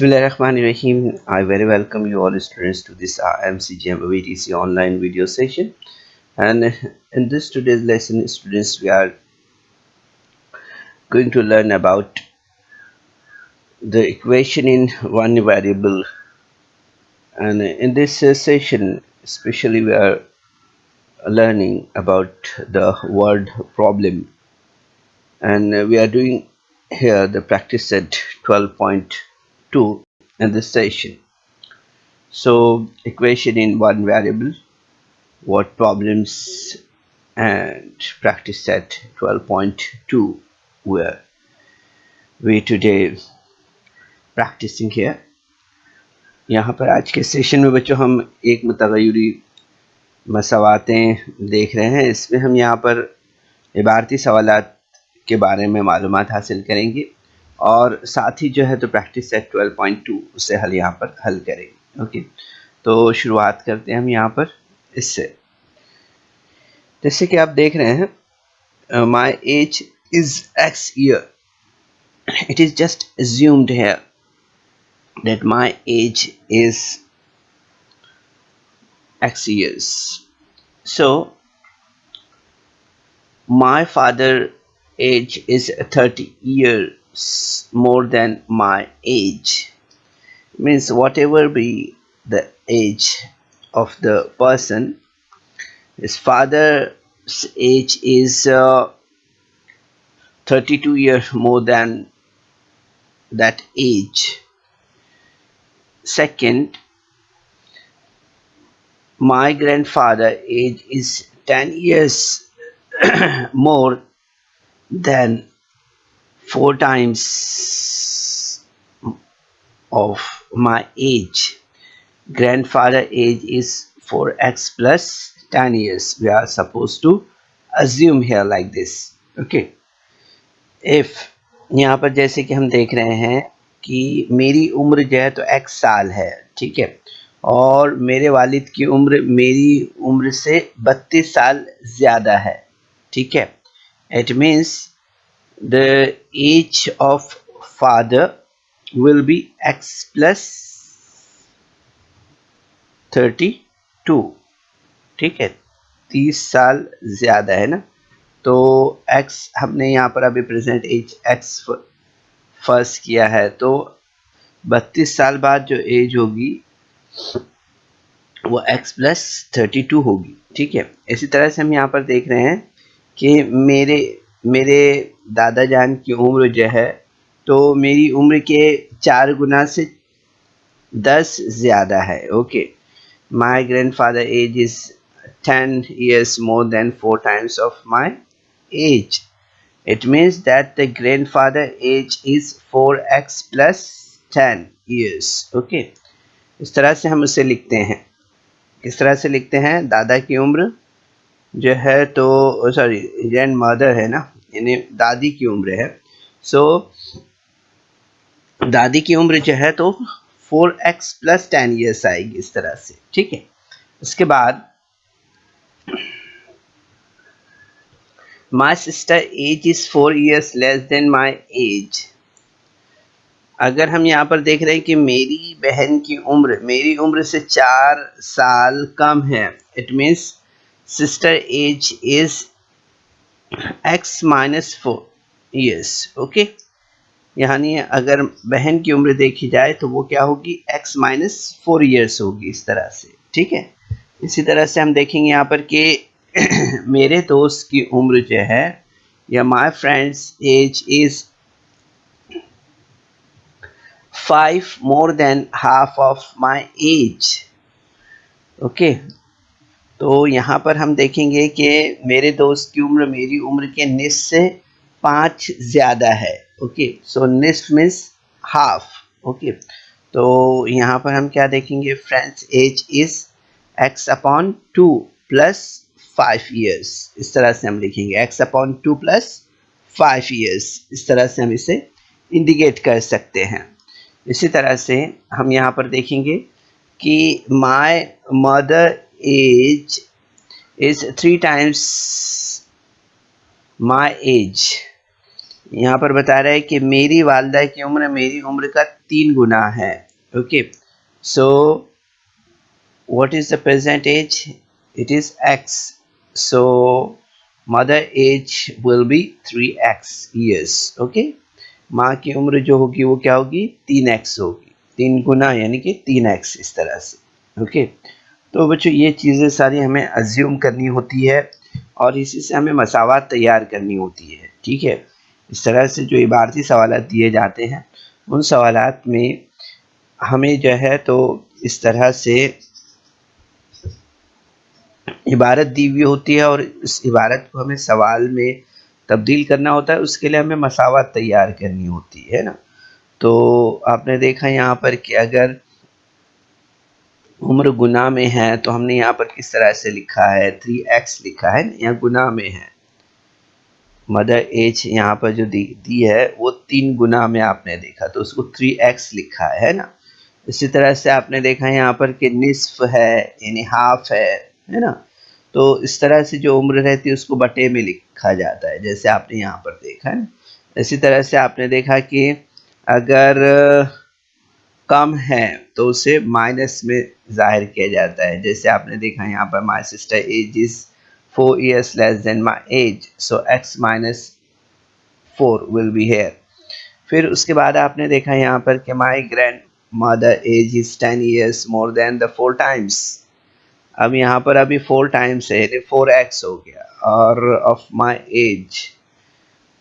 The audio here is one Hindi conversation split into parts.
Bismillahirrahmanirrahim. I very welcome you all students to this MCGM VTC online video session. And in this today's lesson, students, we are going to learn about the equation in one variable. And in this session, especially we are learning about the word problem. And we are doing here the practice set 12.2 in this session. So equation in one variable, word problems, and practice set 12.2 where we today practicing here. यहाँ पर आज के सेशन में बच्चों हम एक मुतग़य्यरी मसवातें देख रहे हैं। इसमें हम यहाँ पर इबारती सवालात के बारे में मालूमात हासिल करेंगे और साथ ही जो है तो प्रैक्टिस सेट 12.2 उसे यहाँ पर हल करेंगे। ओके, तो शुरुआत करते हैं हम यहाँ पर इससे। जैसे कि आप देख रहे हैं, माई age is x year. It is just assumed here that my age is x years. So my father age is 30 years more than my age. Means whatever be the age of the person, his father's age is 32 years more than that age. Second, my grandfather age is 10 years more than 4 times of my age. Grandfather age is 4x plus 10 years. We are supposed to assume here like this. Okay, if यहाँ पर जैसे कि हम देख रहे हैं कि मेरी उम्र जो है तो x साल है, ठीक है, और मेरे वालिद की उम्र मेरी उम्र से 32 साल ज़्यादा है, ठीक है। It means the age of father will be x plus 32, ठीक है, 30 साल ज़्यादा है ना। तो x हमने यहाँ पर अभी प्रेजेंट एज x फर्स्ट किया है, तो 32 साल बाद जो एज होगी वो x प्लस 32 होगी, ठीक है। इसी तरह से हम यहाँ पर देख रहे हैं कि मेरे दादा जान की उम्र जो है तो मेरी उम्र के 4 गुना से 10 ज़्यादा है। Okay, my grandfather age is 10 years more than 4 times of my age. It means that the grandfather age is 4x plus 10 years. Okay, इस तरह से हम उसे लिखते हैं। किस तरह से लिखते हैं? दादा की उम्र जो है तो सॉरी ग्रैंड मदर है ना, यानी दादी की उम्र है। सो दादी की उम्र जो है तो 4x plus 10 years आएगी इस तरह से, ठीक है। उसके बाद My sister age is 4 years less than my age. अगर हम यहाँ पर देख रहे हैं कि मेरी बहन की उम्र मेरी उम्र से 4 साल कम है, it means sister age is x minus 4 years. Okay, यानी अगर बहन की उम्र देखी जाए तो वो क्या होगी, x minus 4 years होगी, इस तरह से, ठीक है। इसी तरह से हम देखेंगे यहाँ पर कि मेरे दोस्त की उम्र जो है या my friend's age is 5 more than half of my age. Okay, तो यहाँ पर हम देखेंगे कि मेरे दोस्त की उम्र मेरी उम्र के निस्फ से 5 ज़्यादा है। ओके, सो निस्फ मीन्स हाफ। ओके, तो यहाँ पर हम क्या देखेंगे, friend's age is x upon 2 plus 5 years। इस तरह से हम लिखेंगे x upon 2 plus 5 years। इस तरह से हम इसे इंडिकेट कर सकते हैं। इसी तरह से हम यहाँ पर देखेंगे कि my mother age is 3 times my age। यहाँ पर बता रहा है कि मेरी वालदा की उम्र मेरी उम्र का 3 गुना है। Okay, so what is the present age? It is x, so mother age will be 3x years. Okay, माँ की उम्र जो होगी वो क्या होगी, 3x होगी, 3 गुना यानी कि 3x इस तरह से। ओके, तो बच्चों ये चीज़ें सारी हमें अज्यूम करनी होती है और इसी से हमें मसावात तैयार करनी होती है। ठीक है, इस तरह से जो इबारती सवालात दिए जाते हैं उन सवालात में हमें जो है तो इस तरह से इबारत दी हुई होती है और इस इबारत को हमें सवाल में तब्दील करना होता है, उसके लिए हमें मसावत तैयार करनी होती है ना। तो आपने देखा यहाँ पर कि अगर उम्र गुना में है तो हमने यहाँ पर किस तरह से लिखा है, 3x लिखा है, यहाँ गुना में है। मदर एज यहाँ पर जो दी है वो 3 गुना में आपने देखा तो उसको 3x लिखा है ना। इसी तरह से आपने देखा यहाँ पर कि निस्फ है यानी हाफ है ना। तो इस तरह से जो उम्र रहती है उसको बटे में लिखा जाता है, जैसे आपने यहाँ पर देखा है। इसी तरह से आपने देखा कि अगर कम है तो उसे माइनस में जाहिर किया जाता है, जैसे आपने देखा यहाँ पर my sister age is 4 years less than my age, so x minus 4 will be here. फिर उसके बाद आपने देखा यहाँ पर कि my grandmother age is 10 years more than the 4 times. अब यहाँ पर अभी 4 टाइम्स है, 4x हो गया और ऑफ माई एज।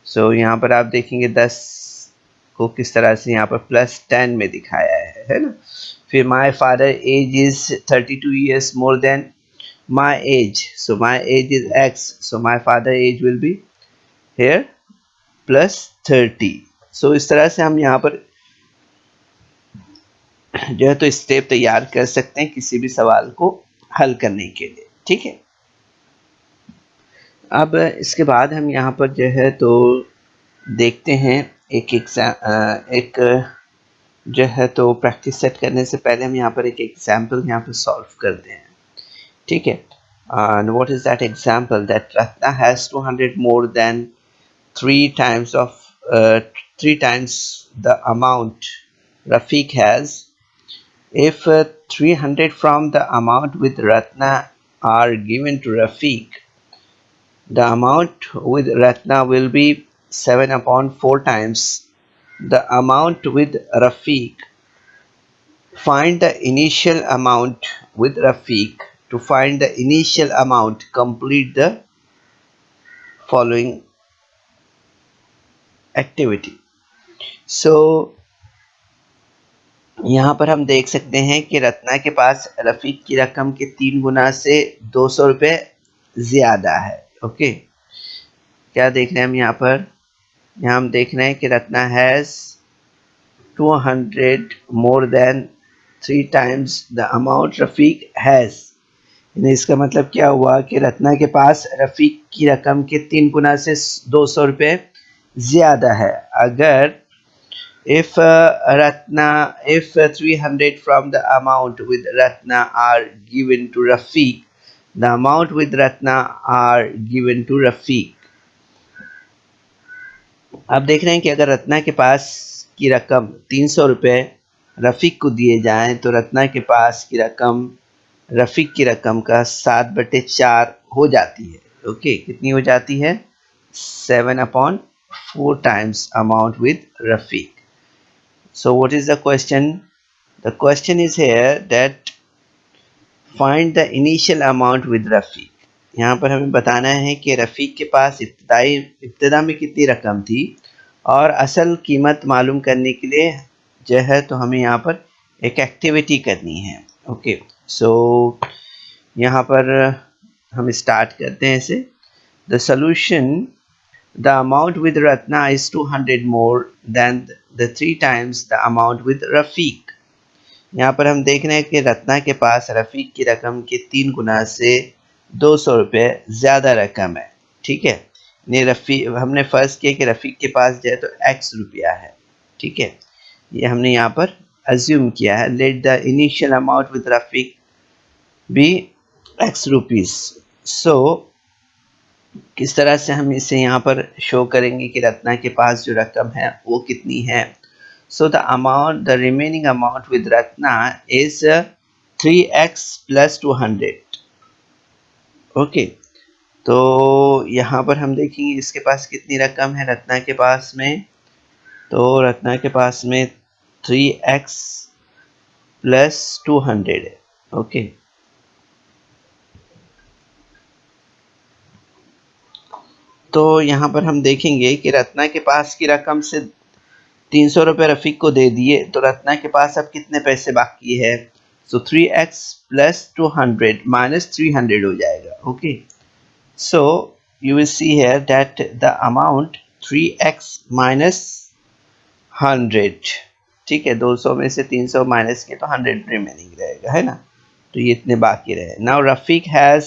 सो यहाँ पर आप देखेंगे 10 को किस तरह से यहाँ पर +10 में दिखाया है ना। फिर my father age is 32 years more than my age, so my age is x, so my father age will be here +30। सो इस तरह से हम यहाँ पर जो है तो स्टेप तैयार कर सकते हैं किसी भी सवाल को हल करने के लिए। ठीक है, अब इसके बाद हम यहाँ पर जो है तो देखते हैं एक जो है तो प्रैक्टिस सेट करने से पहले हम यहाँ पर एक एग्जाम्पल यहाँ पर सॉल्व करते हैं। ठीक है, and what is that example? That Ratna has 200 more than 3 times the amount Rafiq has. If 300 from the amount with Ratna are given to Rafiq, the amount with Ratna will be 7/4 times the amount with Rafiq. Find the initial amount with Rafiq. To find the initial amount, complete the following activity. So यहाँ पर हम देख सकते हैं कि रत्ना के पास रफ़ीक की रकम के 3 गुना से 200 रुपये ज़्यादा है। ओके, क्या देख रहे हैं हम यहाँ पर, यहाँ हम देख रहे हैं कि Ratna has 200 more than 3 times the amount Rafiq has. इसका मतलब क्या हुआ कि रत्ना के पास रफ़ीक की रकम के 3 गुना से 200 रुपये ज़्यादा है। अगर if 300 from the amount with Ratna are given to Rafiq, the amount with Ratna are given to Rafiq. अब देख रहे हैं कि अगर रत्ना के पास की रकम 300 रुपये रफ़ीक को दिए जाएं तो रत्ना के पास की रकम रफ़ीक की रकम का 7/4 हो जाती है। ओके, कितनी हो जाती है, 7/4 times amount with Rafiq. So what is the question? The question is here that find the initial amount with Rafiq. यहाँ पर हमें बताना है कि रफ़ीक के पास इब्तिदा में कितनी रकम थी और असल कीमत मालूम करने के लिए जो है तो हमें यहाँ पर एक एक्टिविटी करनी है। ओके, सो यहाँ पर हम स्टार्ट करते हैं इसे। The solution, the amount with Ratna is 200 more than the 3 times the amount with Rafiq. यहाँ पर हम देख रहे हैं कि रत्ना के पास रफ़ीक की रकम के 3 गुना से 200 रुपये ज़्यादा रकम है। ठीक है, हमने फ़र्ज़ किया कि रफ़ीक के पास जो है तो x रुपया है। ठीक है, ये हमने यहाँ पर अज्यूम किया है। Let the initial amount with Rafiq be x rupees. So किस तरह से हम इसे यहाँ पर शो करेंगे कि रत्ना के पास जो रकम है वो कितनी है। So the remaining amount with Ratna is 3x + 200। Okay, तो यहाँ पर हम देखेंगे इसके पास कितनी रकम है रत्ना के पास में। तो रत्ना के पास में 3x + 200 है। ओके, तो यहाँ पर हम देखेंगे कि रत्ना के पास की रकम से 300 रुपये रफ़ीक को दे दिए, तो रत्ना के पास अब कितने पैसे बाकी है। सो 3x + 200 - 300 हो जाएगा। Okay, so you will see here that the amount 3x minus 100, ठीक है, 200 में से 300 माइनस किए तो 100 रिमेनिंग रहेगा, है ना। तो ये इतने बाकी रहे। Now Rafiq has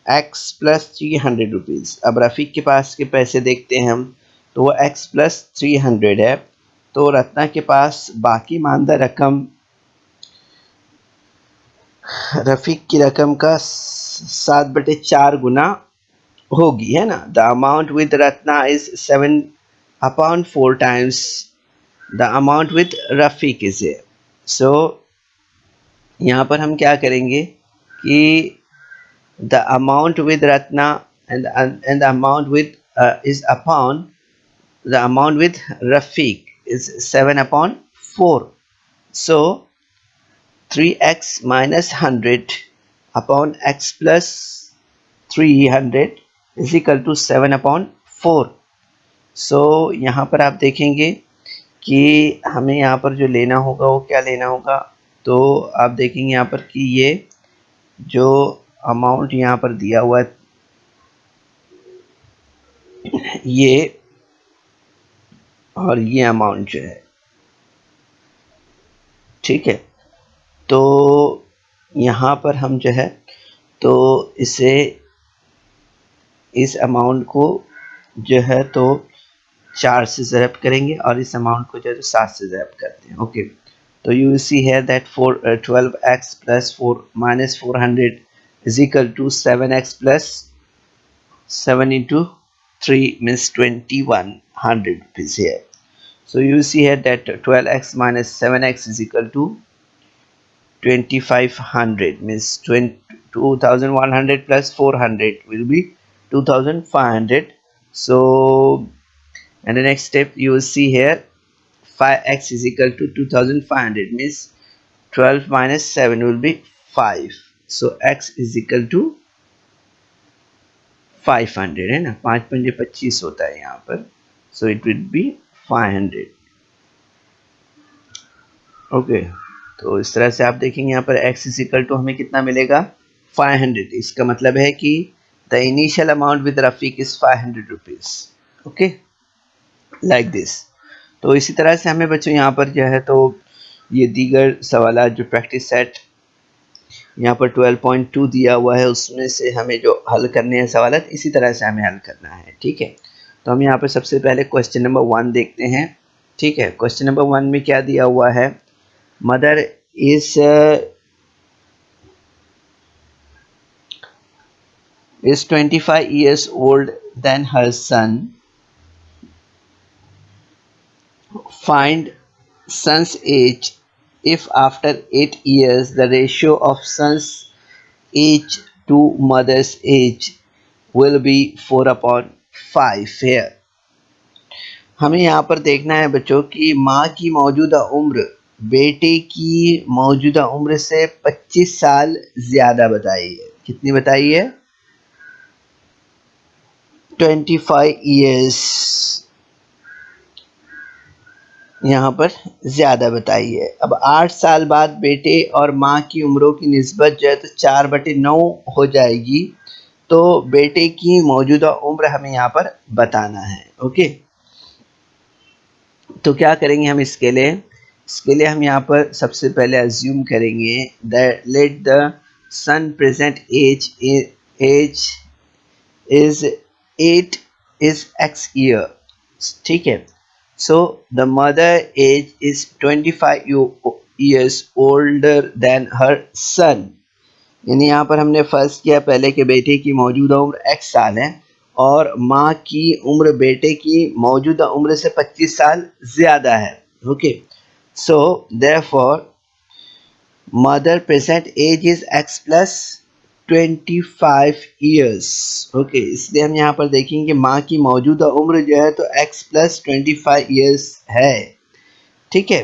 x + 300 rupees. अब रफ़ीक के पास के पैसे देखते हैं हम, तो वो x + 300 है। तो रत्ना के पास बाकी मानदा रकम रफ़ीक की रकम का 7/4 गुना होगी, है ना। The amount with Ratna is 7/4 times the amount with Rafiq is है। सो यहाँ पर हम क्या करेंगे कि the amount with Ratna and the amount with is upon the amount with Rafiq is 7/4। So 3x - 100 upon x + 300 is equal to 7/4। सो यहाँ पर आप देखेंगे कि हमें यहाँ पर जो लेना होगा वो क्या लेना होगा। तो आप देखेंगे यहाँ पर कि ये जो अमाउंट यहाँ पर दिया हुआ है ये और ये अमाउंट जो है, ठीक है। तो यहाँ पर हम जो है तो इसे इस अमाउंट को जो है तो 4 से ज़रब करेंगे और इस अमाउंट को जो है तो 7 से ज़रब करते हैं। ओके, तो यू सी है that 12x + 4 - 400 is equal to 7x + 7 into 3 means 2100 rupees here. So you see here that 12x - 7x is equal to 2500 means 2100 plus 400 will be 2500. So and the next step you will see here 5x is equal to 2500 means 12 minus 7 will be 5. So x is equal to 500 है ना, 5 × 5 = 25 होता है यहाँ पर। So it will be 500। Okay, तो इस तरह से आप देखेंगे यहाँ पर x इज इक्वल टू हमें कितना मिलेगा 500। इसका मतलब है कि the initial amount with Rafiq is 500 rupees. Okay, like this. तो इसी तरह से हमें बच्चों यहाँ पर जो है तो ये दीगर सवाल जो प्रैक्टिस सेट यहाँ पर 12.2 दिया हुआ है उसमें से हमें जो हल करने हैं सवाल इसी तरह से हमें हल करना है, ठीक है। तो हम यहाँ पर सबसे पहले क्वेश्चन नंबर 1 देखते हैं, ठीक है। क्वेश्चन नंबर 1 में क्या दिया हुआ है, mother is 25 years old than her son. Find son's age if after 8 years the ratio of son's age to mother's age will be 4/5 here। हमें यहाँ पर देखना है बच्चों कि माँ की मौजूदा उम्र बेटे की मौजूदा उम्र से 25 साल ज़्यादा बताई है। कितनी बताई है 25 ईयर्स यहाँ पर ज़्यादा बताई है। अब 8 साल बाद बेटे और माँ की उम्रों की निस्बत जो है तो 4/9 हो जाएगी। तो बेटे की मौजूदा उम्र हमें यहाँ पर बताना है। ओके, तो क्या करेंगे हम इसके लिए हम यहाँ पर सबसे पहले अज्यूम करेंगे that let the son present age is 8 is x year, ठीक है। So the mother age is 25 years older than her son. यानी यहाँ पर हमने फर्स्ट किया पहले के बेटे की मौजूदा उम्र x साल है, और माँ की उम्र बेटे की मौजूदा उम्र से 25 साल ज़्यादा है। Okay, so therefore mother present age is x plus 25 years. Okay, इसलिए हम यहाँ पर देखेंगे माँ की मौजूदा उम्र जो है तो x प्लस 25 ईयर्स है। ठीक है,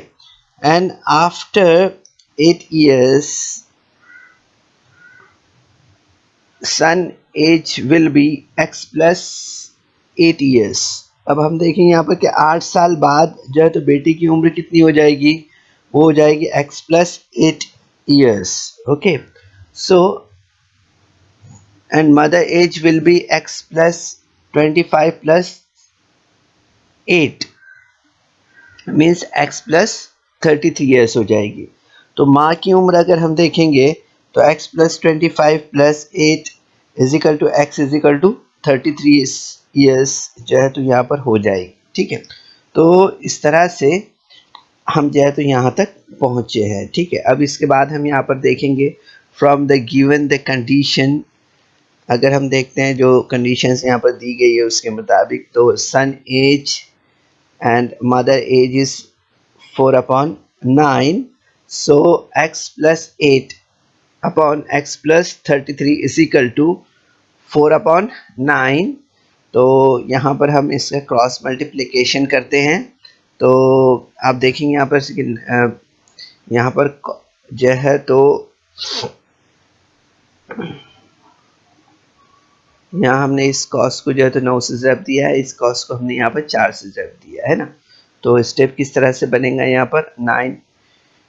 and after 8 years son age will be x plus 8 years. अब हम देखेंगे यहाँ पर कि 8 साल बाद जो है तो बेटे की उम्र कितनी हो जाएगी, वो हो जाएगी x plus 8 years. Okay, so and mother age will be x plus 25 plus 8 means x plus 33 years हो जाएगी। तो माँ की उम्र अगर हम देखेंगे तो x plus 25 plus 8 is equal to x is equal to 33 years जो है तो यहाँ पर हो जाएगी। ठीक है, तो इस तरह से हम जो है तो यहाँ तक पहुँचे हैं। ठीक है, अब इसके बाद हम यहाँ पर देखेंगे from the given the condition. अगर हम देखते हैं जो कंडीशंस यहाँ पर दी गई है उसके मुताबिक, तो सन as and mother age is 4/9, so x plus 8 upon x plus 33 is equal to 4/9। तो यहाँ पर हम इसका क्रॉस मल्टीप्लिकेशन करते हैं तो आप देखेंगे यहाँ पर जो है तो यहाँ हमने इस कॉस को जो है तो 9 से ज़रब दिया है, इस कॉस को हमने यहाँ पर 4 से ज़रब दिया है ना। तो स्टेप किस तरह से बनेगा, यहाँ पर 9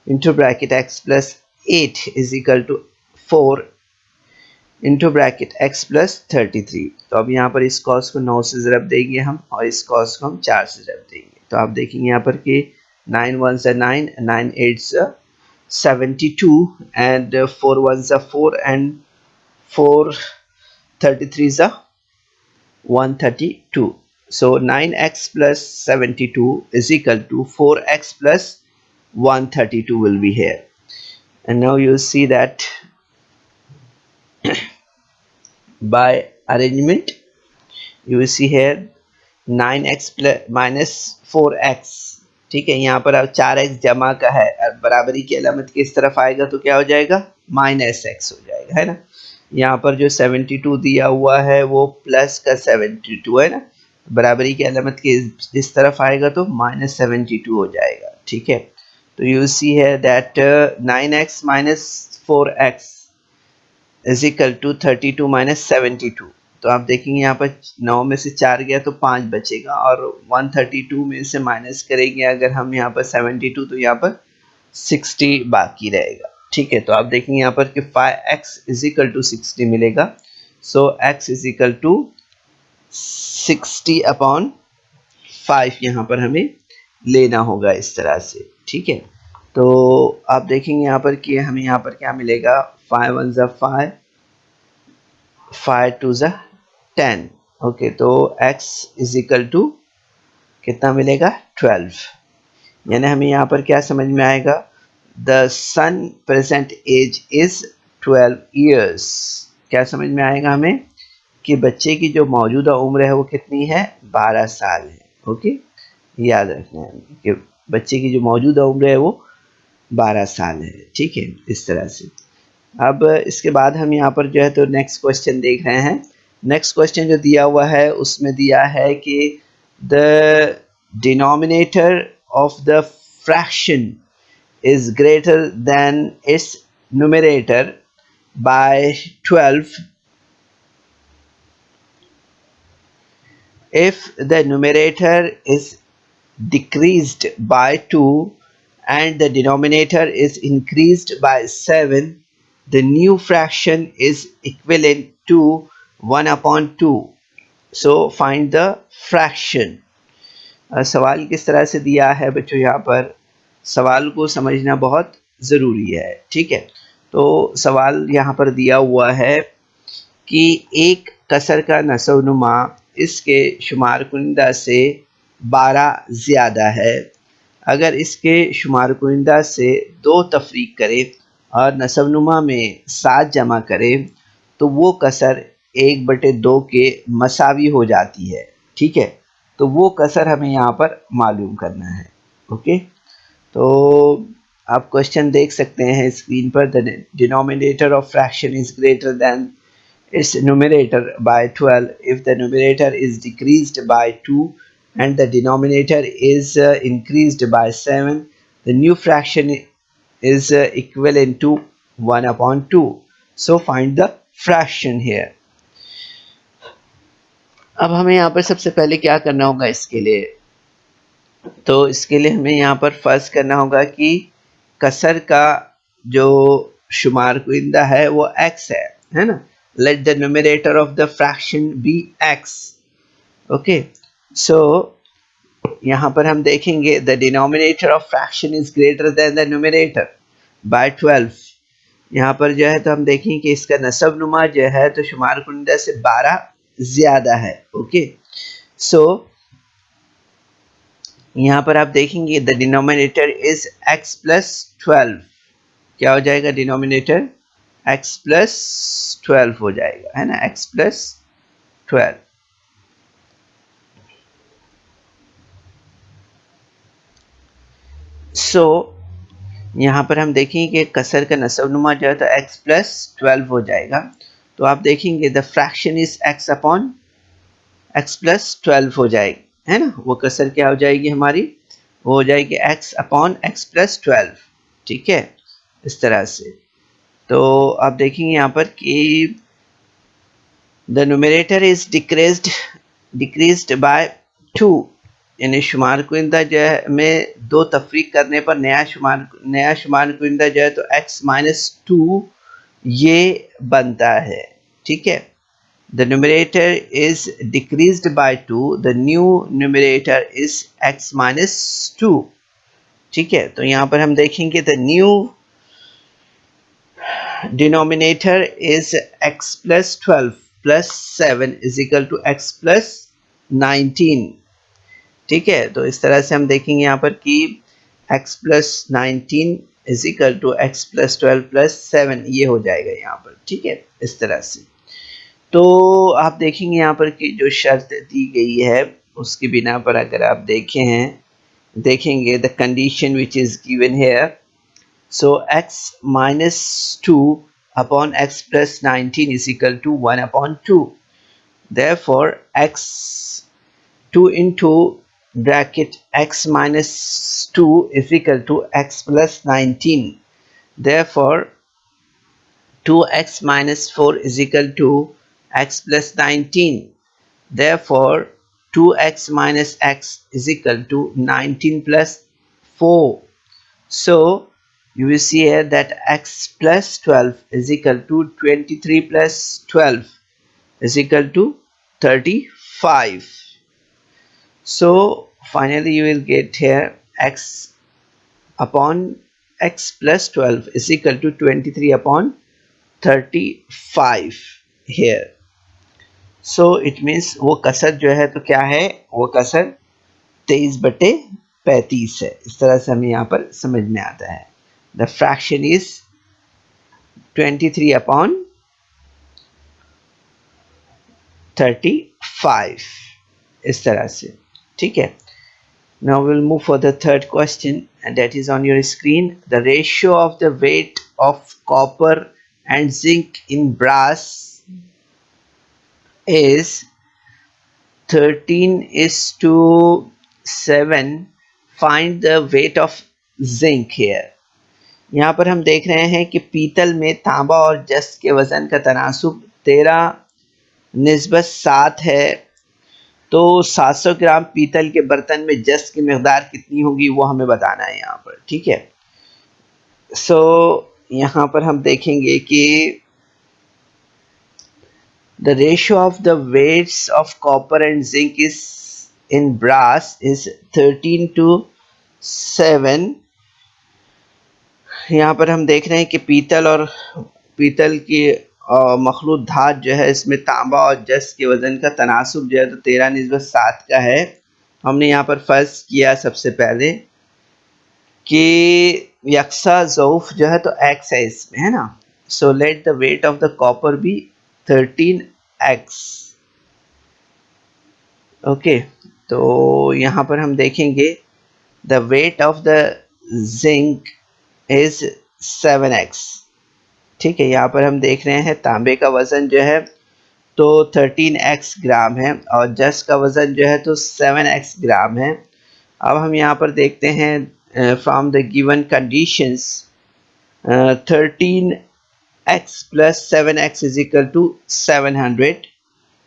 into bracket x plus 8 is equal to 4 into bracket x plus 33। तो अब यहाँ पर इस कॉस को 9 से ज़रब देंगे हम और इस कॉस को हम 4 से ज़रब देंगे। तो आप देखेंगे यहाँ पर कि 9 1 सा 9, 9 8 सा 72 एंड 4 1 सा 4 and 4 33 is 132. So 9x plus 72 is equal to 4x plus 132 will be here. And now you see that by arrangement you will see here 9x plus minus 4x। ठीक है, यहाँ पर अब 4x जमा का है, बराबरी की अलामत किस तरफ आएगा तो क्या हो जाएगा, माइनस x हो जाएगा, है ना। यहाँ पर जो 72 दिया हुआ है वो प्लस का 72 है ना, बराबरी की अलामत के इस तरफ आएगा तो माइनस 72 हो जाएगा। ठीक है, तो यू सी है that 9x minus 4x is equal to 32 minus 72। तो आप देखेंगे यहाँ पर 9 में से 4 गया तो 5 बचेगा और 132 में से माइनस करेंगे अगर हम यहाँ पर 72 तो यहाँ पर 60 बाकी रहेगा। ठीक है, तो आप देखेंगे यहाँ पर कि 5x इज इक्वल टू 60 मिलेगा। सो x इज इक्वल टू 60/5 यहाँ पर हमें लेना होगा इस तरह से। ठीक है, तो आप देखेंगे यहाँ पर कि हमें यहाँ पर क्या मिलेगा, 5 1 ज़ा 5, 5 2 ज़ा 10। ओके, तो x इज इक्वल टू कितना मिलेगा, 12। यानी हमें यहाँ पर क्या समझ में आएगा, The son present age is 12 years। क्या समझ में आएगा हमें कि बच्चे की जो मौजूदा उम्र है वो कितनी है, 12 साल है। ओके, याद रखना है कि बच्चे की जो मौजूदा उम्र है वो 12 साल है। ठीक है, इस तरह से। अब इसके बाद हम यहाँ पर जो है तो नेक्स्ट क्वेश्चन देख रहे हैं। नेक्स्ट क्वेश्चन जो दिया हुआ है उसमें दिया है कि the denominator of the fraction is greater than its numerator by 12 if the numerator is decreased by 2 and the denominator is increased by 7, the new fraction is equivalent to 1/2। so find the fraction। सवाल किस तरह से दिया है बच्चों, यहाँ पर सवाल को समझना बहुत ज़रूरी है। ठीक है, तो सवाल यहाँ पर दिया हुआ है कि एक कसर का नसबनुमा इसके शुमार कुनिंदा से 12 ज़्यादा है। अगर इसके शुमार कुनिंदा से 2 तफरीक करे और नसबनुमा में 7 जमा करे तो वो कसर 1/2 के मसावी हो जाती है, ठीक है। तो वो कसर हमें यहाँ पर मालूम करना है। ओके, तो आप क्वेश्चन देख सकते हैं स्क्रीन पर। The denominator of fraction is greater than its numerator by 12 if the numerator is decreased by 2 and the denominator is increased by 7. The new fraction is equivalent to 1/2. So find the fraction here. अब हमें यहाँ पर सबसे पहले क्या करना होगा इसके लिए, तो इसके लिए हमें यहाँ पर फर्स्ट करना होगा कि कसर का जो शुमार कुइंदा है वो x है ना। Let the numerator of the fraction be x. Okay, so यहाँ पर हम देखेंगे the denominator of fraction is greater than the numerator by 12. यहाँ पर जो है तो हम देखेंगे कि इसका नसब नुमा जो है तो शुमार कुंडा से 12 ज्यादा है। ओके, सो यहाँ पर आप देखेंगे the denominator is x plus 12. क्या हो जाएगा डिनोमिनेटर? x plus 12 हो जाएगा, है ना, x plus 12। सो यहाँ पर हम देखेंगे कि कसर का नसब नुमा जो है तो x plus 12 हो जाएगा। तो आप देखेंगे the fraction is x upon x plus 12 हो जाएगी, है ना। वो कसर क्या हो जाएगी हमारी, वो हो जाएगी x अपॉन x plus 12, ठीक है, इस तरह से। तो आप देखेंगे यहाँ पर कि the numerator is decreased bye 2, यानी शुमार कुइंदा जो है में 2 तफरीक करने पर नया शुमार कुइंदा जो है तो x - 2 ये बनता है, ठीक है। The numerator is decreased bye 2, the new numerator is x - 2, ठीक है। तो यहाँ पर हम देखेंगे the new denominator is x plus 12 plus 7 is equal to x plus 19, ठीक है। तो इस तरह से हम देखेंगे यहाँ पर कि x plus 19 is equal to x plus 12 plus 7 ये हो जाएगा यहाँ पर, ठीक है, इस तरह से। तो आप देखेंगे यहाँ पर कि जो शर्त दी गई है उसकी बिना पर अगर आप देखेंगे the condition which is given here, so x - 2 upon x plus 19 is equal to 1/2. Therefore x 2 into bracket x - 2 is equal to x plus 19. Therefore 2x - 4 is equal to x plus 19. Therefore 2x minus x is equal to 19 plus 4. So you will see here that x plus 12 is equal to 23 plus 12 is equal to 35. So finally you will get here x upon x plus 12 is equal to 23 upon 35 here. So it means वो कसर जो है तो क्या है, वो कसर 23/35 है। इस तरह से हमें यहाँ पर समझ में आता है। The fraction is 23 upon 35 इस तरह से, ठीक है। Now we'll move for the third question and that is on your screen. The ratio of the weight of copper and zinc in brass is 13:7. Find the weight of zinc here. यहाँ पर हम देख रहे हैं कि पीतल में तांबा और जस्त के वजन का तनासुब 13:7 है। तो 700 ग्राम पीतल के बर्तन में जस्त की मकदार कितनी होगी वो हमें बताना है यहाँ पर, ठीक है। सो यहाँ पर हम देखेंगे कि the ratio of the weights of copper and zinc is in brass is 13:7. यहाँ पर हम देख रहे हैं कि पीतल की मखलूत धात जो है इसमें तांबा और जस्त के वजन का तनासुब जो है तो 13:7 का है। हमने यहाँ पर फर्ज किया सबसे पहले कि यकसा ज़ौफ जो है तो x है इसमें, है ना। So let the weight of the copper be 13 x। Okay, तो यहाँ पर हम देखेंगे the weight of the zinc is 7x। ठीक है, यहाँ पर हम देख रहे हैं तांबे का वजन जो है तो 13x ग्राम है और जस का वजन जो है तो 7x ग्राम है। अब हम यहाँ पर देखते हैं from the given conditions 13x plus 7x is equal to 700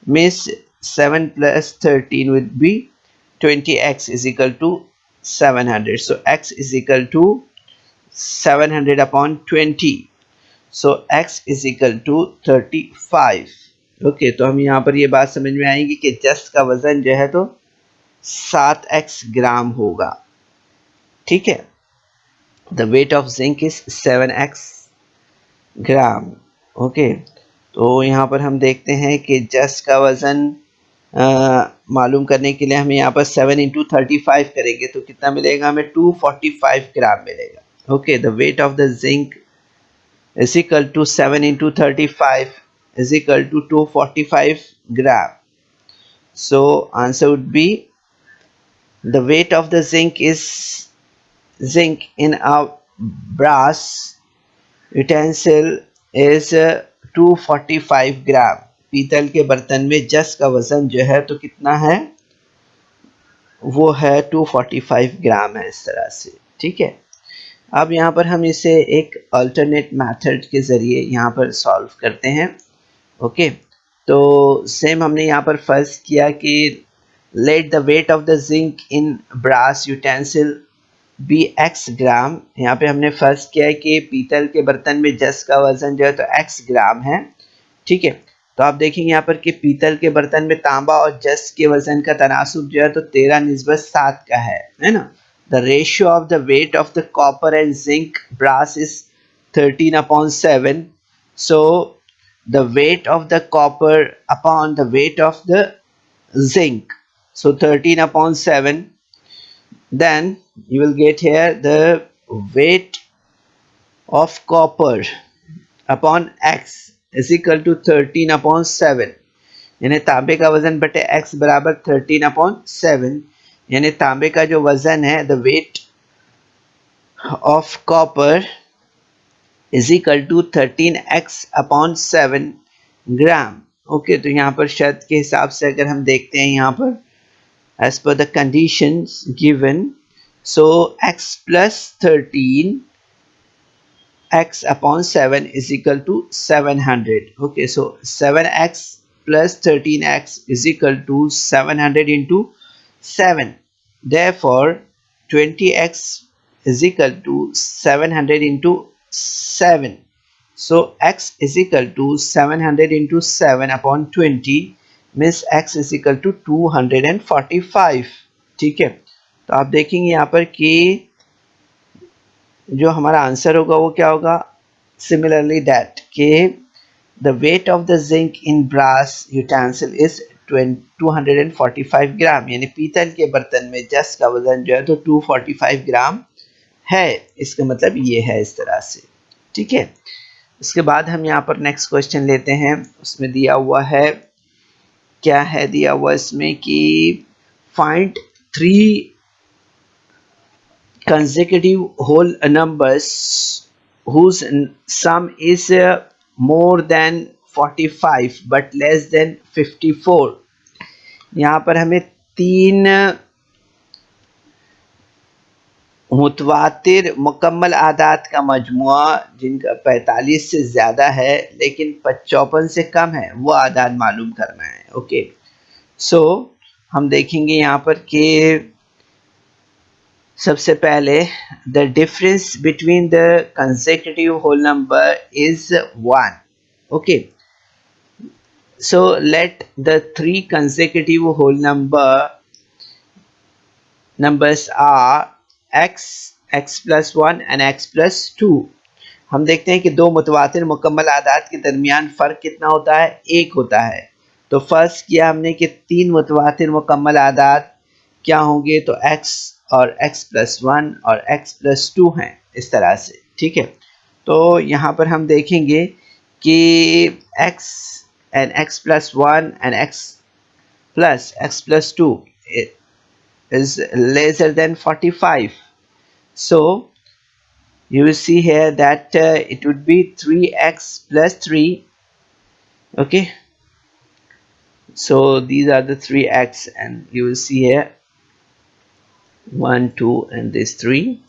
means 7 plus 13 would be 20x is equal to 700. So x is equal to 700 upon 20. So x is equal to 35. Okay, तो हम यहाँ पर ये बात समझ में आएगी कि जस्ट का वजन जो है तो 7x ग्राम होगा। ठीक है, the weight of zinc is 7x gram. Okay, तो यहाँ पर हम देखते हैं कि जस्ट का वजन मालूम करने के लिए हमें यहाँ पर 7 इंटू 35 करेंगे तो कितना मिलेगा हमें 245 ग्राम मिलेगा। Okay, the weight of the zinc is equal to 7 into 35 is equal to 245 gram. So answer would be the weight of the zinc in a brass utensil is 245 gram. पीतल के बर्तन में जस का वजन जो है तो कितना है, वो है 245 ग्राम है, इस तरह से। ठीक है, अब यहाँ पर हम इसे एक अल्टरनेट मेथड के ज़रिए यहाँ पर सॉल्व करते हैं। ओके, तो सेम हमने यहाँ पर फर्ज किया कि let the weight of the zinc in brass utensil be x gram. यहाँ पे हमने फर्ज किया है कि पीतल के बर्तन में जस का वजन जो है तो x ग्राम है। ठीक है, तो आप देखेंगे यहाँ पर कि पीतल के बर्तन में तांबा और जस के वजन का तनासुब जो है तो 13:7 का है ना। The ratio of the weight of the copper and zinc brass is 13/7. So the weight of the copper upon the weight of the zinc. So 13/7. Then you will get here the weight of copper upon x is equal to 13/7. यानी तांबे का वजन बटे x बराबर 13/7। यानी तांबे का जो वजन है the weight of copper is equal to 13x/7 gram. Okay, तो यहाँ पर शर्त के हिसाब से अगर हम देखते हैं यहाँ पर as per the conditions given, so x plus 13 x/7 is equal to 700. Okay, so 7x plus 13x is equal to 700 into 7. Therefore 20x is equal to 700 into 7. So x is equal to 700 into 7 upon 20 means x is equal to 245. ठीक है, तो आप देखेंगे यहाँ पर कि जो हमारा आंसर होगा वो क्या होगा, सिमिलरली दैट कि the weight of the zinc in brass utensil is 245 gram. यानी पीतल के बर्तन में जस का वजन जो है तो 245 ग्राम है। इसका मतलब ये है इस तरह से। ठीक है, उसके बाद हम यहाँ पर नेक्स्ट क्वेश्चन लेते हैं। उसमें दिया हुआ है, क्या है दिया हुआ इसमें कि find 3 consecutive whole numbers whose sum is more than 45 but less than 54। यहाँ पर हमें 3 मुतवातिर मुकम्मल आदात का मजमुआ जिनका 45 से ज़्यादा है लेकिन 54 से कम है वो आदात मालूम करना है। ओके, सो हम देखेंगे यहाँ पर कि सबसे पहले the difference between the consecutive whole number is 1। Okay, so let the 3 consecutive whole numbers are x, x plus 1 and x plus 2। हम देखते हैं कि दो मुतवातिर मुकम्मल आदात के दरमियान फ़र्क कितना होता है, 1 होता है। तो फर्स्ट किया हमने कि 3 मुतवातिर मुकम्मल आदात क्या होंगे, तो x और x plus 1 और x plus 2 हैं, इस तरह से। ठीक है, तो यहाँ पर हम देखेंगे कि x and x plus 1 and x plus 2 is lesser than 45. So you will see here that it would be 3x plus 3. Okay, so these are the 3x, and you will see here 1 2 and this 3,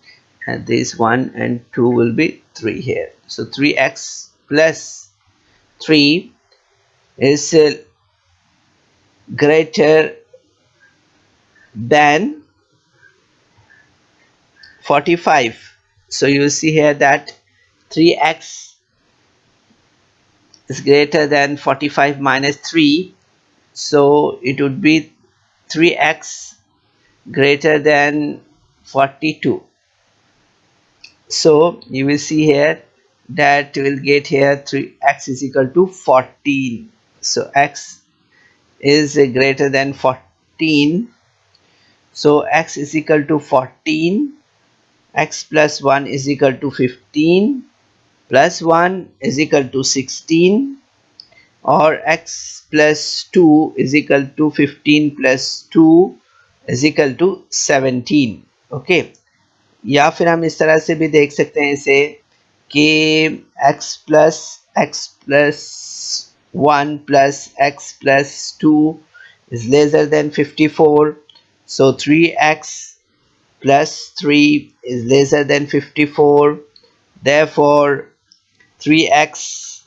and this 1 and 2 will be 3 here. So 3x plus 3 is greater than 45. So you will see here that 3x is greater than 45 minus 3, so it would be 3x greater than 42. So you will see here that we will get here 3x is equal to 14. So x is greater than 14. So x is equal to 14. X plus 1 is equal to 15 plus 1 is equal to 16, or x plus 2 is equal to 15 plus 2 is equal to 17. Okay, या फिर हम इस तरह से भी देख सकते हैं इसे कि x plus 1 plus x plus 2 is lesser than 54. So 3x plus 3 is lesser than 54. Therefore 3x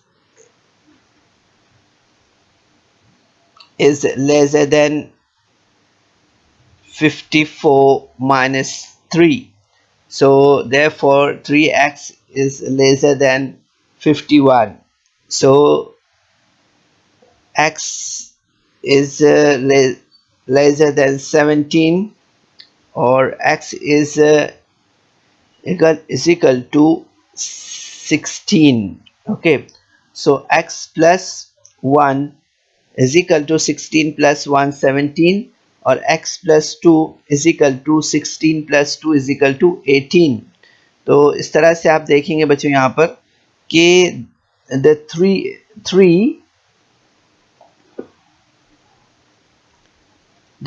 is lesser than 54 minus 3. So therefore 3x is lesser than 51. So x is lesser than 17, or x is equal to 16. Okay, so x plus 1 is equal to 16 plus 1 17, और x plus 2 is equal to 16 plus 2 is equal to 18. तो इस तरह से आप देखेंगे बच्चों यहाँ पर कि the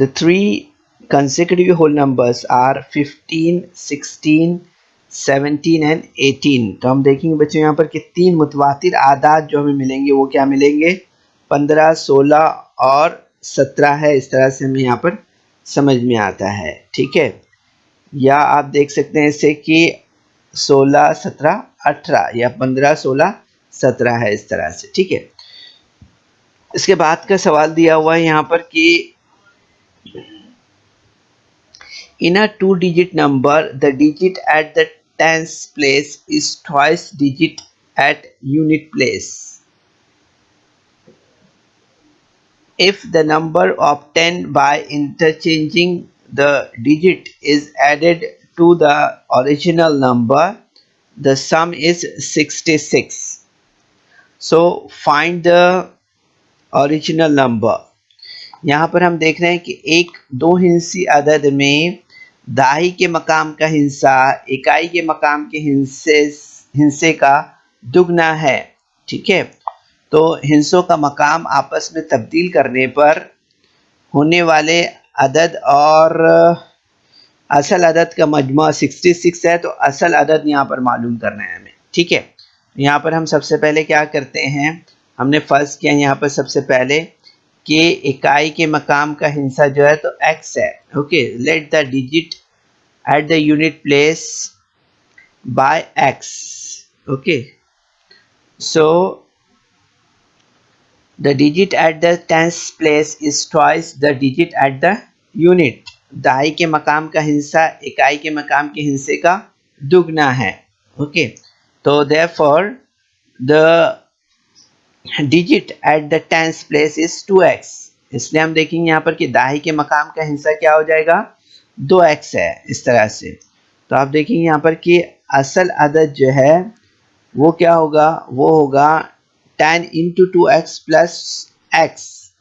three consecutive whole numbers are 15, 16, 17 and 18. तो हम देखेंगे बच्चों यहाँ पर कि तीन मुतवातिर आदाद जो हमें मिलेंगे वो क्या मिलेंगे, 15, 16 और 17 है. इस तरह से हमें यहाँ पर समझ में आता है. ठीक है, या आप देख सकते हैं इसे कि 16, 17, 18 या 15, 16, 17 है इस तरह से. ठीक है, इसके बाद का सवाल दिया हुआ है यहाँ पर कि in a 2-digit number, the digit at the tens place is twice digit at unit place. If the number of 10 by interchanging the digit is added to the original number, the sum is 66. So find the original number. यहाँ पर हम देख रहे हैं कि एक दो हिंसी अदद में दाही के मकाम का हिस्सा इकाई के मकाम के हिस्से का दुगना है. ठीक है, तो हिस्सों का मकाम आपस में तब्दील करने पर होने वाले अदद और असल अदद का मजमू 66 है. तो असल अदद यहाँ पर मालूम करना है हमें. ठीक है, यहाँ पर हम सबसे पहले क्या करते हैं, हमने फ़र्ज़ किया यहाँ पर सबसे पहले कि इकाई के मकाम का हिस्सा जो है तो x है. Okay, let the digit at the unit place by x. Okay, so the digit at the tens place is twice the digit at the unit. दहाई के मकाम का हिस्सा इकाई के मकाम के हिस्से का दुगना है. ओके, तो therefore the digit at the tens place is 2x. इसलिए हम देखेंगे यहाँ पर कि दाही के मकाम का हिस्सा क्या हो जाएगा, 2x है. इस तरह से तो आप देखेंगे यहाँ पर कि असल अदद जो है वो क्या होगा, वो होगा 10 into 2x plus x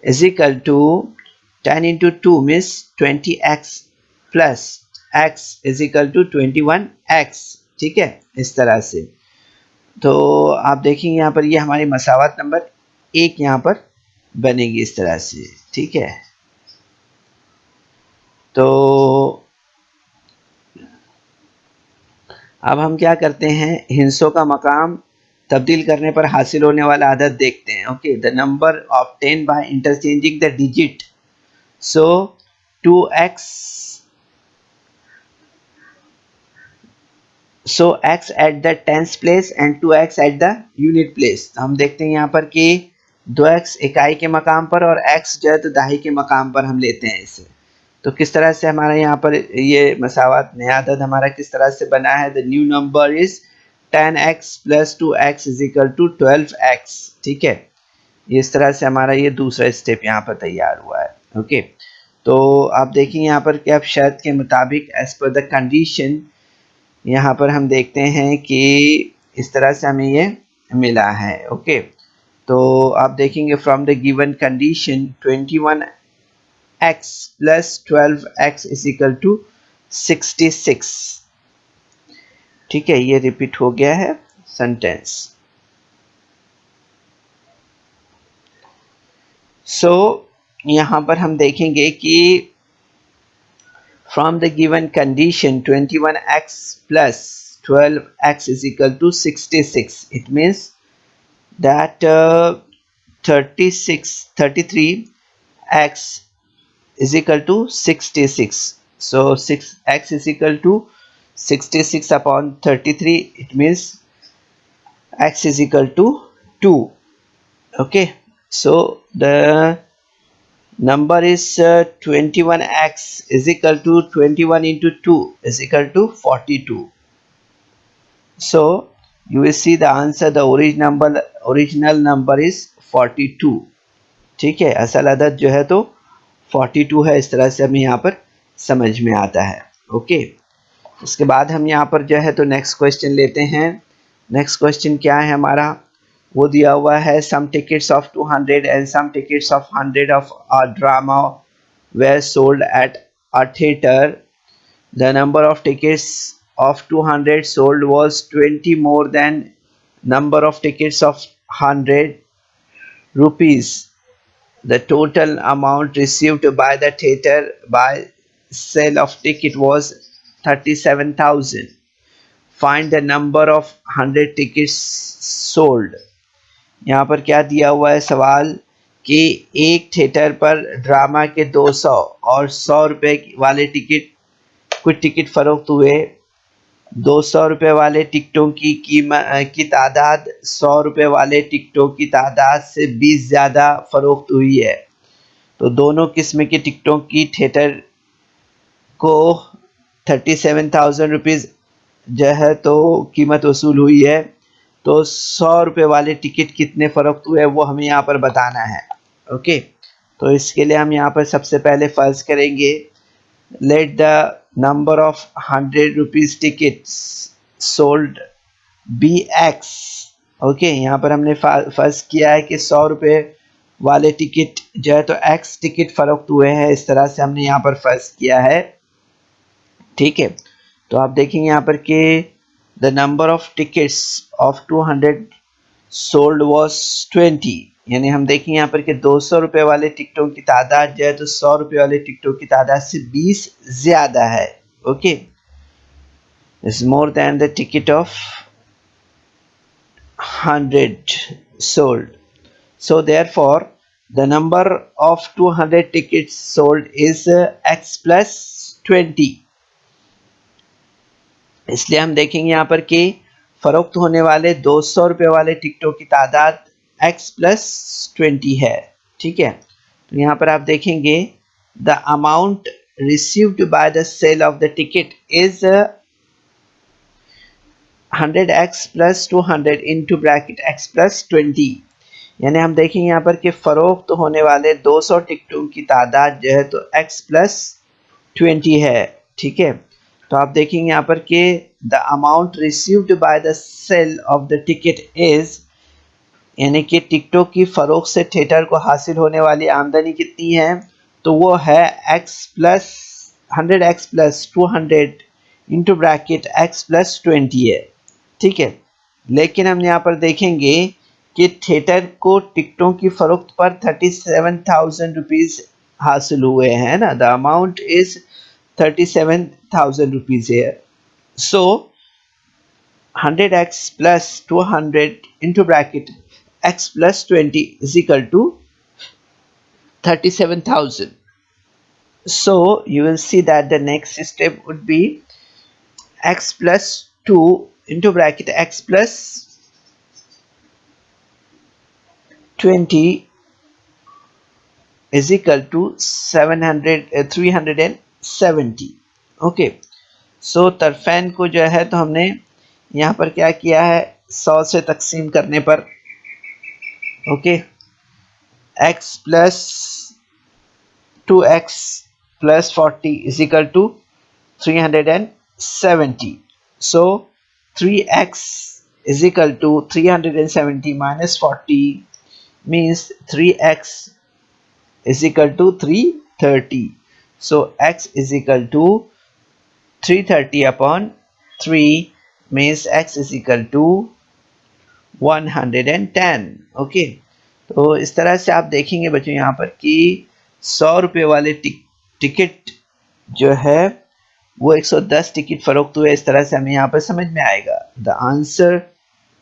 is equal to 10 into 2 means 20x plus x is equal to 21x. ठीक है, इस तरह से. तो आप देखेंगे यहाँ पर ये हमारी मसावत नंबर एक यहाँ पर बनेगी इस तरह से, ठीक है। तो अब हम क्या करते हैं, हिस्सों का मकाम तब्दील करने पर हासिल होने वाला अदद देखते हैं। Okay, the number obtain by interchanging the digit, so 2x, so x at the tens place and 2x at the unit place. हम देखते हैं यहाँ पर कि 2x इकाई के मकाम पर और x जो है तो दहाई के मकाम पर हम लेते हैं इसे। तो किस तरह से हमारा यहाँ पर ये मसावत नया अदद हमारा किस तरह से बना है, the new number is 10x plus 2x is equal to 12x, ठीक है। इस तरह से हमारा ये दूसरा स्टेप यहाँ पर तैयार हुआ है। ओके, तो आप देखिए यहाँ पर कि अब शर्त के मुताबिक एज पर द कंडीशन, यहाँ पर हम देखते हैं कि इस तरह से हमें ये मिला है। ओके, तो आप देखेंगे from the given condition 21x plus 12x is equal to 66, ठीक है। ये रिपीट हो गया है सेंटेंस। सो यहाँ पर हम देखेंगे कि from the given condition 21x plus 12x is equal to 66, it means that 33x is equal to 66. So 6x is equal to 66 upon 33, it means x is equal to 2. Okay, so the number is 21x is equal to 21 into 2 is equal to 42. So you will see the answer, the original number is 42, ठीक है। असल अदद जो है तो 42 है। इस तरह से हमें यहाँ पर समझ में आता है। ओके, उसके बाद हम यहाँ पर जो है तो नेक्स्ट क्वेश्चन लेते हैं। नेक्स्ट क्वेश्चन क्या है हमारा, वो दिया हुआ है some tickets of 200 and some tickets of 100 of a drama were sold at a theater. The number of tickets of 200 sold was 20 more than number of tickets of 100 rupees. The total amount received by the theater by sale of ticket was 37,000. Find the number of 100 tickets sold. यहाँ पर क्या दिया हुआ है सवाल कि एक थिएटर पर ड्रामा के 200 और 100 रुपये वाले टिकट, कुछ टिकट फरोख्त हुए। 200 रुपये वाले टिकटों की कीमत की तादाद 100 रुपये वाले टिकटों की तादाद से 20 ज़्यादा फरोख्त हुई है। तो दोनों किस्म की टिकटों की थिएटर को 37,000 रुपीज़ जो है तो कीमत वसूल हुई है। तो 100 रुपये वाले टिकट कितने फ़रोख्त हुए वो हमें यहाँ पर बताना है। ओके, तो इसके लिए हम यहाँ पर सबसे पहले फ़र्ज़ करेंगे let the number of 100 rupees tickets sold be x. Okay, यहाँ पर हमने फ़र्ज़ किया है कि 100 रुपये वाले टिकट जो है तो एक्स टिकट फ़रोख्त हुए हैं। इस तरह से हमने यहाँ पर फ़र्ज़ किया है, ठीक है। तो आप देखेंगे यहाँ पर कि the number of tickets of 200 sold was 20, यानी हम देखेंगे यहाँ पर कि 200 रुपये वाले टिकटों की तादाद जो है तो 100 रुपये वाले टिकटों की तादाद से 20 ज़्यादा है। Okay, is more than the ticket of 100 sold. So therefore the number of 200 tickets sold is x plus 20. इसलिए हम देखेंगे यहाँ पर कि फरोख्त होने वाले 200 रुपये वाले टिकटों की तादाद x प्लस 20 है, ठीक है। तो यहाँ पर आप देखेंगे the amount received by the sale of the ticket is 100x plus 200 into bracket x plus 20, यानी हम देखेंगे यहाँ पर कि फरोख्त होने वाले 200 टिकटों की तादाद जो है तो x प्लस 20 है, ठीक है। तो आप देखेंगे यहाँ पर कि the amount received by the sale of the ticket is, यानी कि टिकटों की फ़रोख्त से थिएटर को हासिल होने वाली आमदनी कितनी है, तो वो है x plus 100x plus 200 into bracket x plus 20 है, ठीक है। लेकिन हम यहाँ पर देखेंगे कि थिएटर को टिकटों की फरोख्त पर 37,000 रुपीज़ हासिल हुए हैं ना. द अमाउंट इज 37,000 रुपीज़ है. सो 100x plus 200 into bracket x plus 20 is equal to 37,000. So you will see that the next step would be x plus 2 into bracket x plus 20 is equal to 370. Okay, सो तरफैन को जो है तो हमने यहाँ पर क्या किया है, 100 से तकसीम करने पर okay, x plus 2x plus 40 is equal to 370. So 3x is equal to 370 minus 40 means 3x is equal to 330. So x is equal to 330 upon 3 means x is equal to 110. Okay, तो इस तरह से आप देखेंगे बच्चों यहाँ पर कि 100 रुपये वाले टिकट जो है वो 110 टिकट फरोख्त हुए. इस तरह से हमें यहाँ पर समझ में आएगा. The answer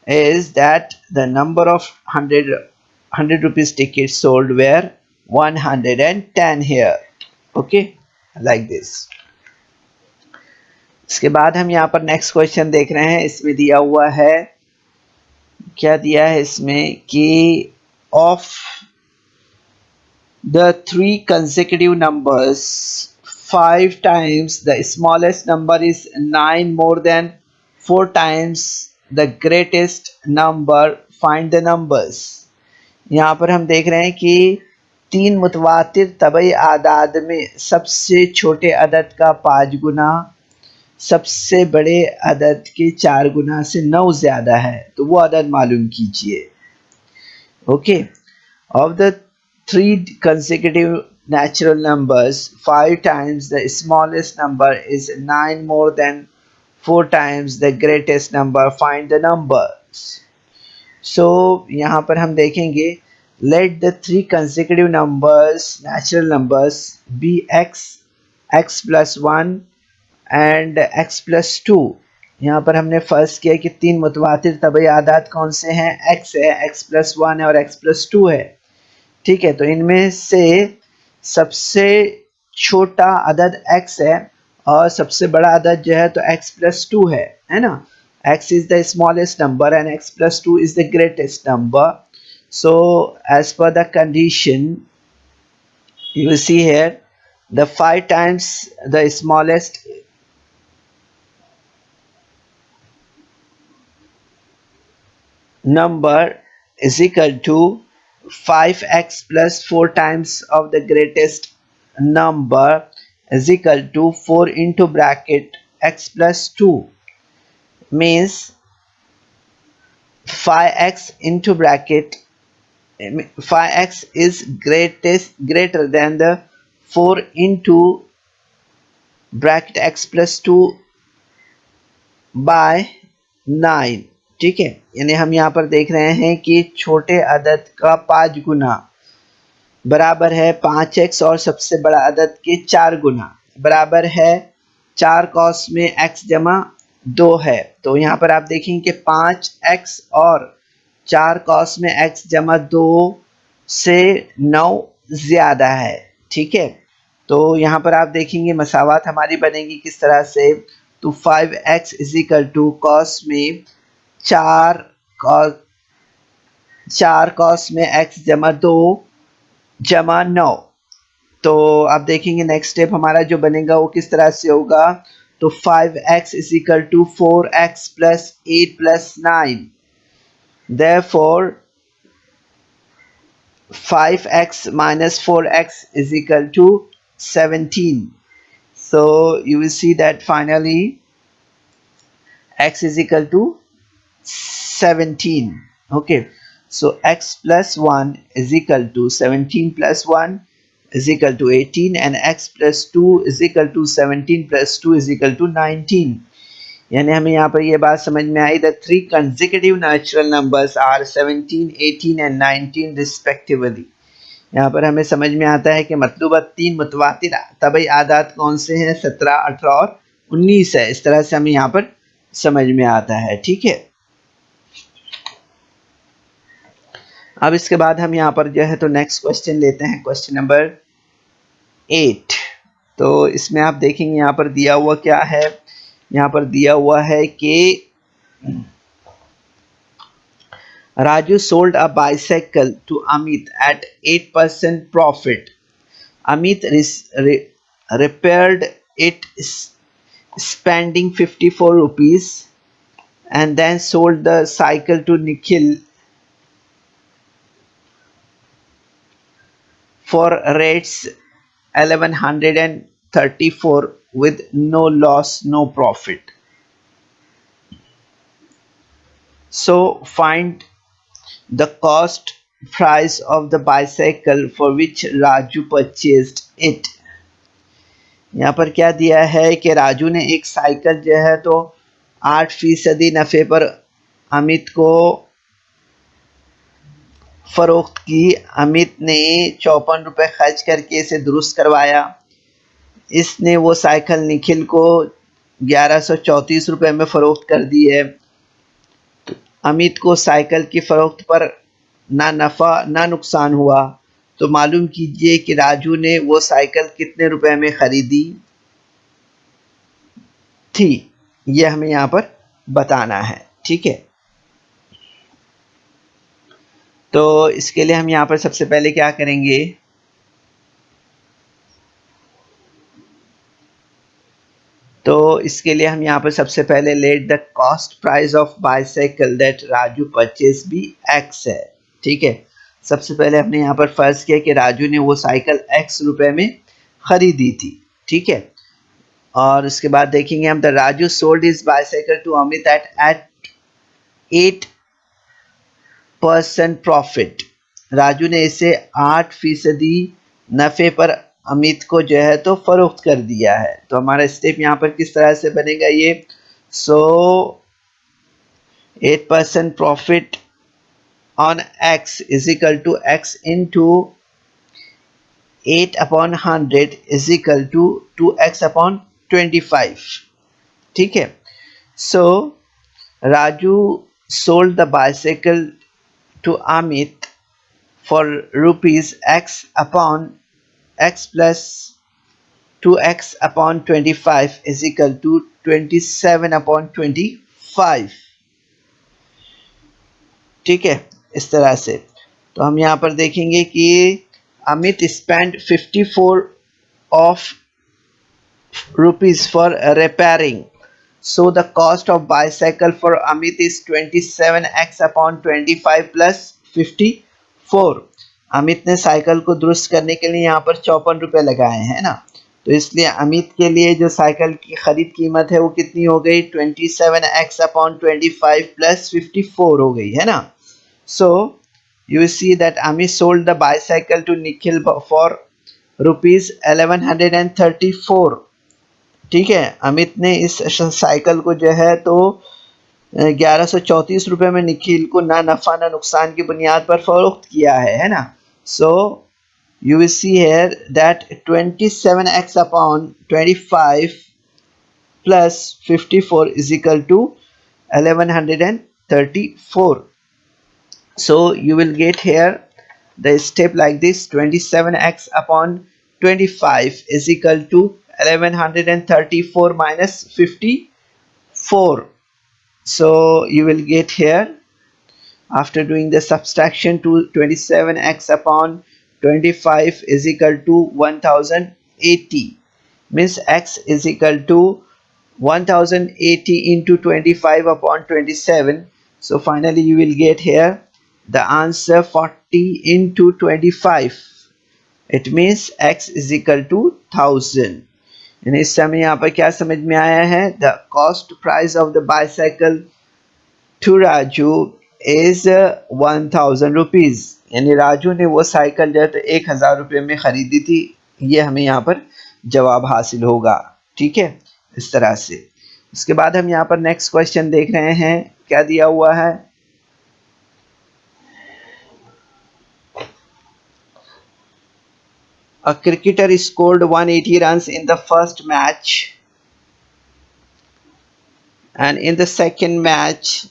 is that the number of 100 rupees tickets sold were 110 here. Okay, like this. इसके बाद हम यहाँ पर नेक्स्ट क्वेश्चन देख रहे हैं. इसमें दिया हुआ है, क्या दिया है इसमें कि of the 3 consecutive numbers 5 times the smallest number is 9 more than 4 times the greatest number, find the numbers. यहाँ पर हम देख रहे हैं कि 3 मुतवातिर तबई आदाद में सबसे छोटे अदद का 5 गुना सबसे बड़े अदद के 4 गुना से 9 ज़्यादा है, तो वो अदद मालूम कीजिए. Okay, of the 3 consecutive natural numbers 5 times the smallest number is 9 more than 4 times the greatest number, find the numbers. So यहाँ पर हम देखेंगे, let the 3 consecutive numbers natural numbers be x plus 1 and x plus 2. यहाँ पर हमने फर्स्ट किया कि 3 मुतवातिर तबई आदाद कौन से हैं, x है, x plus 1 है और x plus 2 है. ठीक है, तो इनमें से सबसे छोटा अदद x है और सबसे बड़ा अदद जो है तो x plus 2 है ना. x is the smallest number and x plus 2 is the greatest number. So as per the condition you will see here, the 5 times the smallest number is equal to 5x plus 4 times of the greatest number is equal to 4 into bracket x plus 2, means 5x into bracket 5x is greater than the 4 into bracket x plus 2 by 9. ठीक है, यानी हम यहाँ पर देख रहे हैं कि छोटे अदद का 5 गुना बराबर है 5x और सबसे बड़ा अदद के 4 गुना बराबर है 4 cos में x जमा 2 है. तो यहाँ पर आप देखेंगे कि 5x और 4 cos में x जमा 2 से 9 ज़्यादा है. ठीक है, तो यहाँ पर आप देखेंगे मसावत हमारी बनेगी किस तरह से, तो 5x is equal to cos में 4 cos में x जमा 2 जमा 9. तो आप देखेंगे नेक्स्ट स्टेप हमारा जो बनेगा वो किस तरह से होगा, तो 5x is equal to 4x plus 8 plus 9. Therefore 5x minus 4x is equal to 17. So you will see that finally x is equal to 17. Okay, so x plus 1 is equal to 17 plus 1 is equal to 18 and x plus 2 is equal to 17 plus 2 is equal to 19. यानी हमें यहाँ पर ये बात समझ में आई, the 3 consecutive natural numbers are 17, 18 and 19 respectively. यहाँ पर हमें समझ में आता है कि मतलूबा 3 मुतवातिर तबई आदात कौन से हैं, 17, 18 और 19 है। इस तरह से हमें यहाँ पर समझ में आता है। ठीक है, अब इसके बाद हम यहाँ पर जो है तो नेक्स्ट क्वेश्चन लेते हैं, क्वेश्चन नंबर 8। तो इसमें आप देखेंगे यहाँ पर दिया हुआ क्या है, यहाँ पर दिया हुआ है कि Raju sold a bicycle to Amit at 8% profit. Amit repaired it spending 54 rupees and then sold the cycle to Nikhil for rates 1134 with no loss, no profit. So find the cost price of the bicycle for which Raju purchased it. यहाँ पर क्या दिया है कि राजू ने एक साइकिल जो है तो 8% नफ़े पर अमित को फरोख्त की। अमित ने 54 रुपये खर्च करके इसे दुरुस्त करवाया। इसने वो साइकिल निखिल को 1134 रुपये में फ़रोख्त कर दी है। अमित को साइकिल की फ़रोख्त पर ना नफ़ा ना नुकसान हुआ। तो मालूम कीजिए कि राजू ने वो साइकिल कितने रुपए में ख़रीदी थी, ये हमें यहाँ पर बताना है। ठीक है, तो इसके लिए हम यहाँ पर सबसे पहले क्या करेंगे, तो इसके लिए हम यहाँ पर सबसे पहले let the cost price of bicycle that Raju purchase भी एक्स है। ठीक है, सबसे पहले हमने यहाँ पर फर्ज किया कि राजू ने वो साइकिल एक्स रुपए में खरीदी थी। ठीक है, और उसके बाद देखेंगे हम, the Raju sold his bicycle to Amit at 8% profit. Raju ने इसे 8% नफ़े पर अमित को जो है तो फरोख्त कर दिया है। तो हमारा स्टेप यहाँ पर किस तरह से बनेगा ये, so 8% profit on x is equal to x into 8/100 is equal to 2x/25। ठीक है, so Raju sold the bicycle to Amit for rupees x plus 2x/25 is equal to 27/25। ठीक है, इस तरह से। तो हम यहाँ पर देखेंगे कि Amit spend 54 of rupees for repairing, so the cost of bicycle for Amit is 27x/25 plus 54। Amit ने साइकिल को दुरुस्त करने के लिए यहाँ पर 54 रुपये लगाए हैं ना, तो इसलिए अमित के लिए जो साइकिल की खरीद कीमत है वो कितनी हो गई, 27x/25 प्लस 54 हो गई है ना। So you see that Amit sold the bicycle to Nikhil for rupees 1134। ठीक है, अमित ने इस साइकिल को जो है तो 1134 रुपये में निखिल को ना नफ़ा ना नुकसान की बुनियाद पर फरोख्त किया है ना। सो you will see here that 27x/25 plus 54 is equal to 1134. So you will get here the step like this, 27x/25 is equal to 1134 minus 54. So you will get here, after doing the subtraction, to 27x/25 is equal to 1080, means x is equal to 1080 into 25/27. So finally you will get here the answer 40 into 25. It means x is equal to 1000. यानी इस समय यहाँ पर क्या समझ में आया है, the cost price of the bicycle to Raju is 1000 rupees। यानी राजू ने वो साइकिल जो है तो 1000 रुपये में ख़रीदी थी। ये हमें यहाँ पर जवाब हासिल होगा। ठीक है, इस तरह से। उसके बाद हम यहाँ पर नेक्स्ट क्वेश्चन देख रहे हैं, क्या दिया हुआ है। A cricketer scored 180 runs in the first match, and in the second match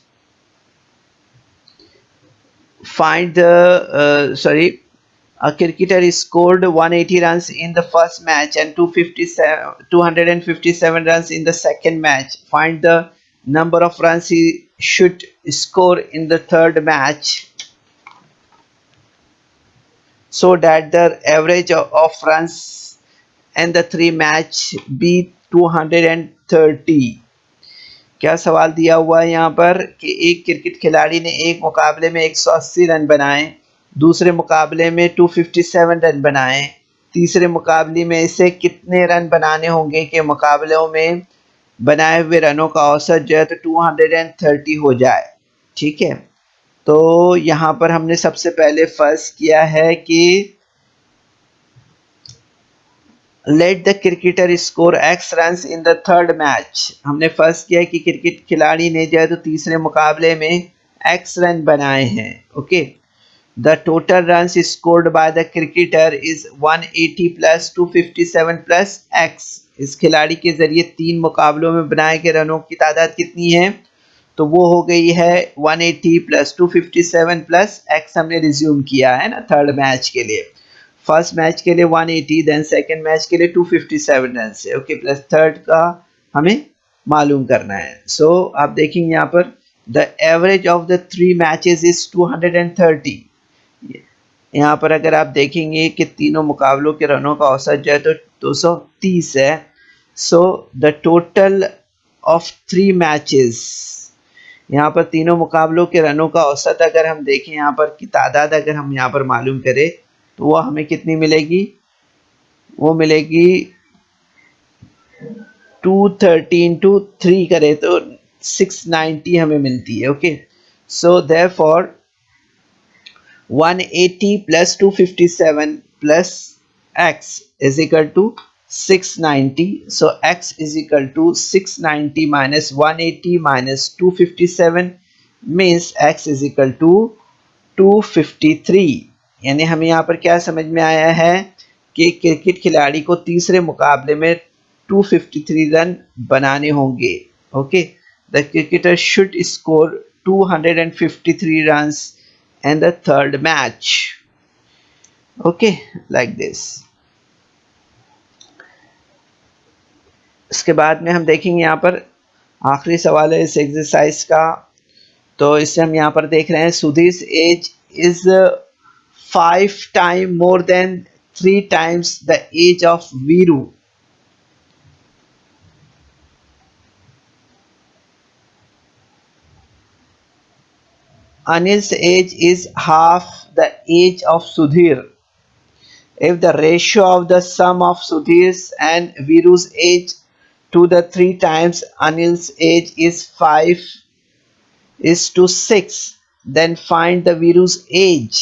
find the a cricketer scored 180 runs in the first match and 257 runs in the second match. Find the number of runs he should score in the third match so that the average of runs in the three match be 230. क्या सवाल दिया हुआ है यहाँ पर कि एक क्रिकेट खिलाड़ी ने एक मुकाबले में 180 रन बनाए, दूसरे मुकाबले में 257 रन बनाए, तीसरे मुकाबले में इसे कितने रन बनाने होंगे कि मुकाबलों में बनाए हुए रनों का औसत जो है तो 230 हो जाए। ठीक है, तो यहाँ पर हमने सबसे पहले फर्ज किया है कि let the cricketer score x run in the third match. हमने फर्स्ट किया कि क्रिकेट खिलाड़ी ने जो है तो तीसरे मुकाबले में एक्स रन बनाए हैं। Okay, the total run scored by the cricketer is 180 plus 257 plus x. इस खिलाड़ी के जरिए 3 मुकाबलों में बनाए गए रनों की तादाद कितनी है, तो वो हो गई है 180 प्लस 257 प्लस एक्स। हमने रिज्यूम किया है ना थर्ड मैच के लिए। फर्स्ट मैच के लिए 180, देन सेकंड मैच के लिए 257 रन से। ओके, प्लस थर्ड का हमें मालूम करना है। सो आप देखेंगे यहाँ पर the average of the 3 matches is 230। यहाँ पर अगर आप देखेंगे कि तीनों मुकाबलों के रनों का औसत जो है तो 230 है। So the total of 3 matches, यहाँ पर तीनों मुकाबलों के रनों का औसत अगर हम देखें, यहाँ पर की तादाद अगर हम यहाँ पर मालूम करें तो वो हमें कितनी मिलेगी, वो मिलेगी 230 इंटू 3 करें तो 690 हमें मिलती है। Okay, so therefore 180 plus 257 plus x is equal to 690। So x is equal to 690 minus 180 minus 257 means x is equal to 253। यानी हमें यहाँ पर क्या समझ में आया है कि क्रिकेट खिलाड़ी को तीसरे मुकाबले में 253 रन बनाने होंगे। Okay, the cricketer should score 253 runs in the third match. Okay, like this. इसके बाद में हम देखेंगे यहाँ पर आखिरी सवाल है इस एक्सरसाइज का। तो इससे हम यहाँ पर देख रहे हैं सुधीर्स as is 5 times more than 3 times the age of Viru. Anil's age is half the age of Sudhir. If the ratio of the sum of Sudhir's and Viru's age to the 3 times Anil's age is 5 is to 6, then find the Viru's age.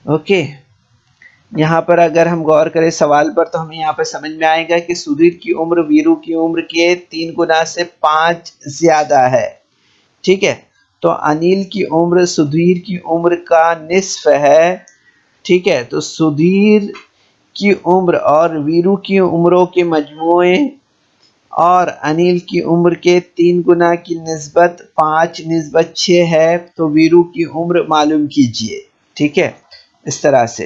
Okay, यहाँ पर अगर हम गौर करें सवाल पर तो हमें यहाँ पर समझ में आएगा कि सुधीर की उम्र वीरू की उम्र के 3 गुना से 5 ज्यादा है। ठीक है, तो अनिल की उम्र सुधीर की उम्र का निस्फ है। ठीक है, तो सुधीर की उम्र और वीरू की उम्रों के मजमूए और अनिल की उम्र के 3 गुना की निस्बत 5 निस्बत 6 है। तो वीरू की उम्र मालूम कीजिए। ठीक है, इस तरह से।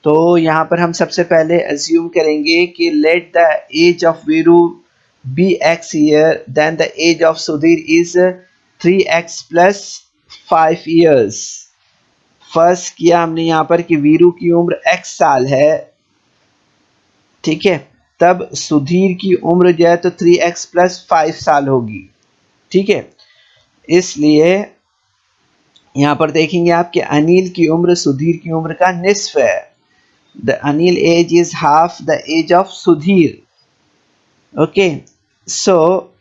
तो यहाँ पर हम सबसे पहले अज्यूम करेंगे कि let the age of Veeru be x year, then the age of Sudhir is 3x plus 5 years. First किया हमने यहाँ पर कि वीरू की उम्र x साल है। ठीक है, तब सुधीर की उम्र जो है तो 3x प्लस 5 साल होगी। ठीक है, इसलिए यहाँ पर देखेंगे आप कि अनिल की उम्र सुधीर की उम्र का निस्फ है। The Anil age is half the age of Sudhir. Okay, so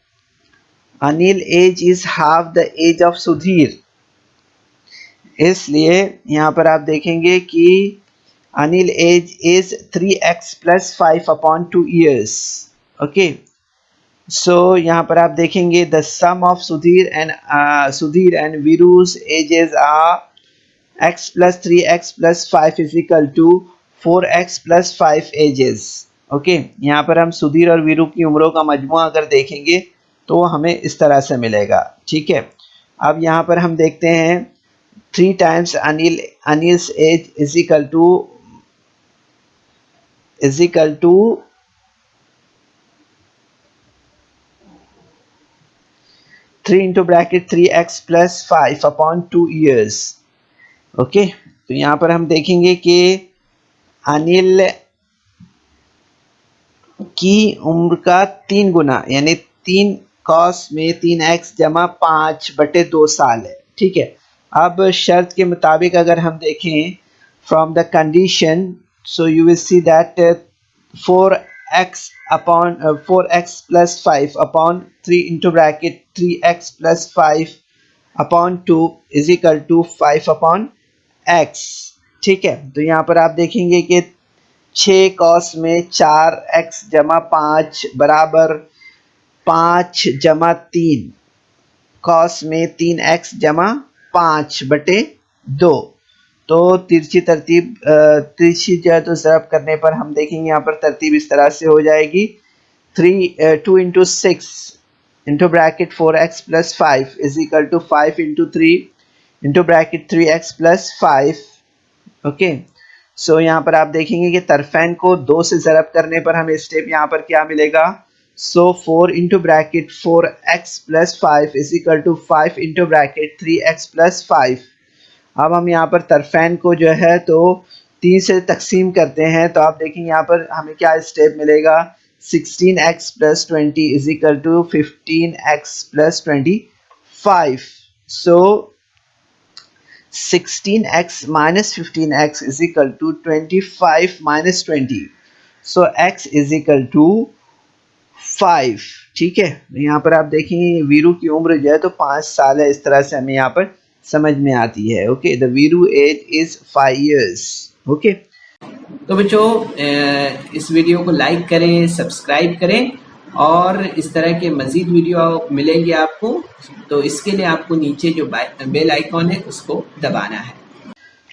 Anil age is half the age of Sudhir. इसलिए यहाँ पर आप देखेंगे कि Anil age is 3x plus 5 upon 2 years. Okay, so यहाँ पर आप देखेंगे the sum of Sudhir and Veeru's ages are x plus 3x plus 5 is equal to 4x plus 5 ages. Okay, यहाँ पर हम सुधीर और वीरू की उम्रों का मजमुआ अगर देखेंगे तो हमें इस तरह से मिलेगा। ठीक है, अब यहाँ पर हम देखते हैं 3 times Anil's age is equal to 3 into bracket 3x plus 5 upon 2 years. Okay, तो यहाँ पर हम देखेंगे कि अनिल की उम्र का 3 गुना यानी 3 cos में 3x जमा 5/2 साल है। ठीक है, अब शर्त के मुताबिक अगर हम देखें from the condition, so you will see that 4x plus 5 upon 3 into bracket 3x plus 5 upon 2 is equal to 5 upon x। ठीक है, तो यहाँ पर आप देखेंगे कि 6 cos में 4x जमा 5 बराबर 5 जमा 3 cos में 3x जमा 5/2। तो तिरछी जो है तो ज़रब करने पर हम देखेंगे यहाँ पर तरतीब इस तरह से हो जाएगी 2 into 6 into bracket 4x plus 5 is equal to 5 into 3 into bracket 3x plus 5। Okay, so यहाँ पर आप देखेंगे कि तरफैन को 2 से ज़रब करने पर हमें स्टेप यहाँ पर क्या मिलेगा। सो 4 into bracket 4x plus 5 is equal to 5 into bracket 3x plus 5। अब हम यहाँ पर तरफैन को जो है तो 3 से तकसीम करते हैं तो आप देखेंगे यहाँ पर हमें क्या स्टेप मिलेगा। 16x plus 20 is equal to 15x plus 25। So 16x minus 15x is equal to 25 minus 20। So x is equal to 5। ठीक है, यहाँ पर आप देखेंगे वीरू की उम्र जो है तो 5 साल है। इस तरह से हमें यहाँ पर समझ में आती है। Okay, the Veeru age is 5 years। Okay, तो बच्चों इस वीडियो को लाइक करें, सब्सक्राइब करें और इस तरह के मज़ीद वीडियो मिलेंगे आपको। तो इसके लिए आपको नीचे जो बेल आइकॉन है उसको दबाना है।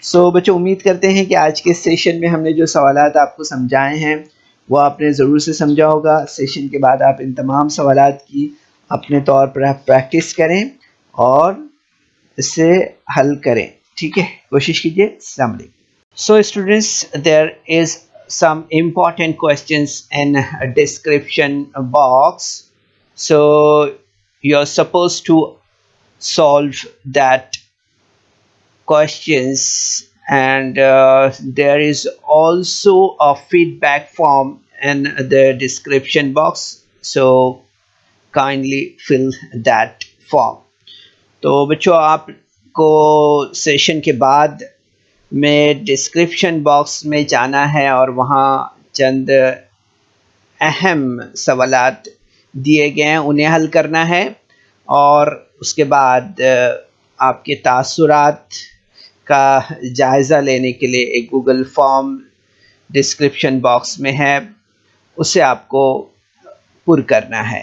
सो बच्चों उम्मीद करते हैं कि आज के सेशन में हमने जो सवालात आपको समझाए हैं वो आपने ज़रूर से समझा होगा। सेशन के बाद आप इन तमाम सवालात की अपने तौर पर प्रैक्टिस करें और इसे हल करें। ठीक है, कोशिश कीजिए। अस्सलाम वालेकुम। So students, there is some important questions in a description box, so you're supposed to solve that questions, and there is also a feedback form in the description box, so kindly fill that form। तो बच्चों आपको सेशन के बाद में डिस्क्रिप्शन बॉक्स में जाना है और वहाँ चंद अहम सवालात दिए गए हैं उन्हें हल करना है और उसके बाद आपके तासुरात का जायज़ा लेने के लिए एक गूगल फॉर्म डिस्क्रिप्शन बॉक्स में है, उसे आपको पुर करना है।